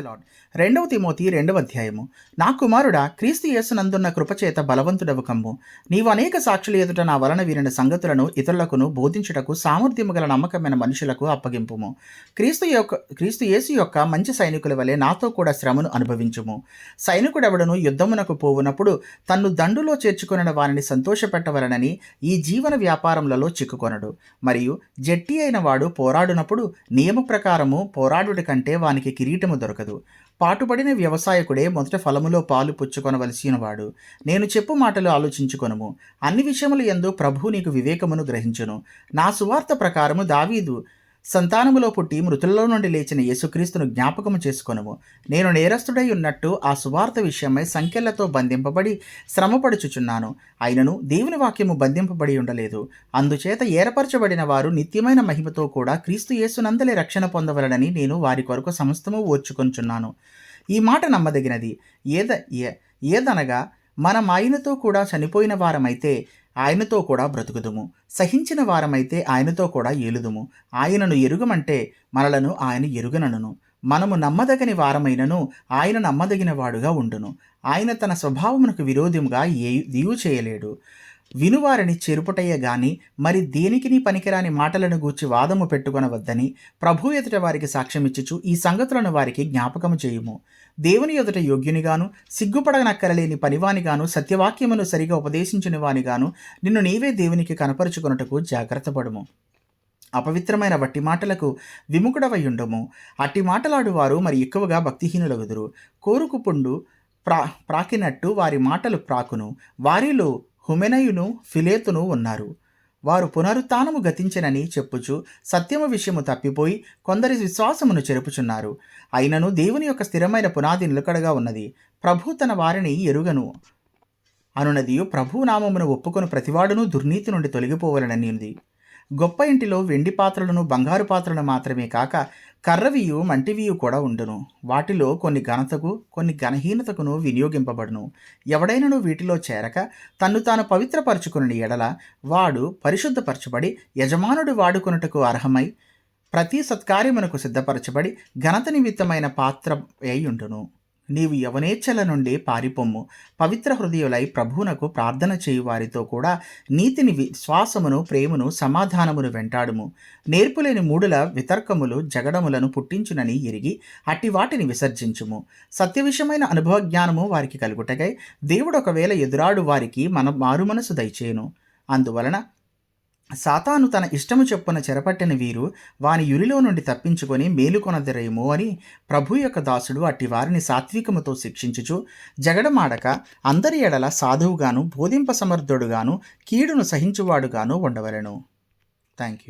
Lord. 2 Timothy 2వ అధ్యాయము. నా కుమారుడా, క్రీస్తు యేసునందున్న కృపచేత బలవంతుడవు కమ్ము. నీవు అనేక సాక్షుల ఎదుట నా వలన వినిన సంగతులను ఇతరులకును బోధించుటకు సామర్థ్యము గల నమ్మకమైన మనుషులకు అప్పగింపుము. క్రీస్తు యేసు యొక్క మంచి సైనికుల వలె నాతో కూడా శ్రమను అనుభవించుము. సైనికుడెవడను యుద్ధమునకు పోవునప్పుడు తన్ను దండులో చేర్చుకొనిన వారిని సంతోషపెట్టవలనని ఈ జీవన వ్యాపారములలో చిక్కుకొనడు. మరియు జట్టి అయిన వాడు పోరాడునప్పుడు నియమ ప్రకారము పోరాడుట కంటే వానికి కిరీటము దొరకదు. పాటుపడిన వ్యవసాయకుడే మొదట ఫలములో పాలు పుచ్చుకొనవలసినవాడు. నేను చెప్పు మాటలు ఆలోచించుకొనుము. అన్ని విషయముల యందు ప్రభువు నీకు వివేకమును గ్రహించును. నా సువార్త ప్రకారము దావీదు సంతానములో పుట్టి మృతుల్లో నుండి లేచిన యేసుక్రీస్తును జ్ఞాపకము చేసుకొనుము. నేను నేరస్తుడై ఉన్నట్టు ఆ సువార్త విషయమై సంకెళ్లతో బంధింపబడి శ్రమపడుచుచున్నాను. అయినను దేవుని వాక్యము బంధింపబడి ఉండలేదు. అందుచేత ఏర్పరచబడిన వారు నిత్యమైన మహిమతో కూడా క్రీస్తు యేసునందలే రక్షణ పొందవలనని నేను వారి కొరకు సమస్తము ఓర్చుకొంచున్నాను. ఈ మాట నమ్మదగినది. ఏదనగా మనం ఆయనతో కూడా చనిపోయిన వారమైతే ఆయనతో కూడా బ్రతుకుదుము, సహించిన వారమైతే ఆయనతో కూడా ఏలుదుము. ఆయనను ఎరుగమంటే మనలను ఆయన ఎరుగనను. మనము నమ్మదగని వారమైనను ఆయన నమ్మదగిన వాడుగా ఉండును. ఆయన తన స్వభావమునకు విరోధముగా ఏదియూ చేయలేడు. వినువారిని చెరుపుటయ్య గాని మరి దేనికిని పనికిరాని మాటలను గూర్చి వాదము పెట్టుకొనవద్దని ప్రభు ఎదుట వారికి సాక్ష్యమిచ్చుచు ఈ సంగతులను వారికి జ్ఞాపకము చేయుము. దేవుని ఎదుట యోగ్యునిగాను సిగ్గుపడనక్కరలేని పనివానిగాను సత్యవాక్యమును సరిగా ఉపదేశించిన వానిగాను నిన్ను నీవే దేవునికి కనపరుచుకొనుటకు జాగ్రత్త పడుము. అపవిత్రమైన వట్టి మాటలకు విముఖుడవయుండుము. అట్టి మాటలాడువారు మరి ఎక్కువగా భక్తిహీనులగుదురు. కోరుకు పుండు ప్రాకినట్టు వారి మాటలు ప్రాకును. వారిలో హుమెనయును ఫిలేతును ఉన్నారు. వారు పునరుత్థానము గతించెనని చెప్పుచు సత్యము విషయము తప్పిపోయి కొందరి విశ్వాసమును చెరుపుచున్నారు. అయినను దేవుని యొక్క స్థిరమైన పునాది నిలకడగా ఉన్నది. ప్రభు తన వారిని ఎరుగను అనునదియు ప్రభు నామమును ఒప్పుకొని ప్రతివాడును దుర్నీతి నుండి తొలగిపోవలననిది. గొప్ప ఇంటిలో వెండి పాత్రలను బంగారు పాత్రలను మాత్రమే కాక కర్రవియు మంటివియు కూడా ఉండును. వాటిలో కొన్ని ఘనతకు కొన్ని ఘనహీనతకును వినియోగింపబడును. ఎవడైనను వీటిలో చేరక తన్ను తాను పవిత్రపరచుకుని ఎడల వాడు పరిశుద్ధపరచబడి యజమానుడు వాడుకొనుటకు అర్హమై ప్రతి సత్కార్యమునకు సిద్ధపరచబడి ఘనత నిమిత్తమైన పాత్ర అయి ఉండును. నీవు యవనేచ్ఛల నుండి పారిపొమ్ము. పవిత్ర హృదయులై ప్రభువునకు ప్రార్థన చేయు వారితో కూడా నీతిని, విశ్వాసమును, ప్రేమను, సమాధానమును వెంటాడుము. నేర్పులేని మూడుల వితర్కములు జగడములను పుట్టించునని ఎరిగి అట్టి వాటిని విసర్జించుము. సత్య విషయమైన అనుభవ జ్ఞానము వారికి కలుగుటకై దేవుడు ఒకవేళ ఎదురాడు వారికి మారుమనసు దయచేయును. అందువలన సాతాను తన ఇష్టము చొప్పున చెరపట్టిన వీరు వాని యురిలో నుండి తప్పించుకొని మేలుకొనదరేమో అని ప్రభు యొక్క దాసుడు అట్టి వారిని సాత్వికముతో శిక్షించుచు జగడమాడక అందరి ఎడల సాధువుగాను బోధింప సమర్థుడుగాను కీడును సహించువాడుగాను ఉండవలెను. Thank you.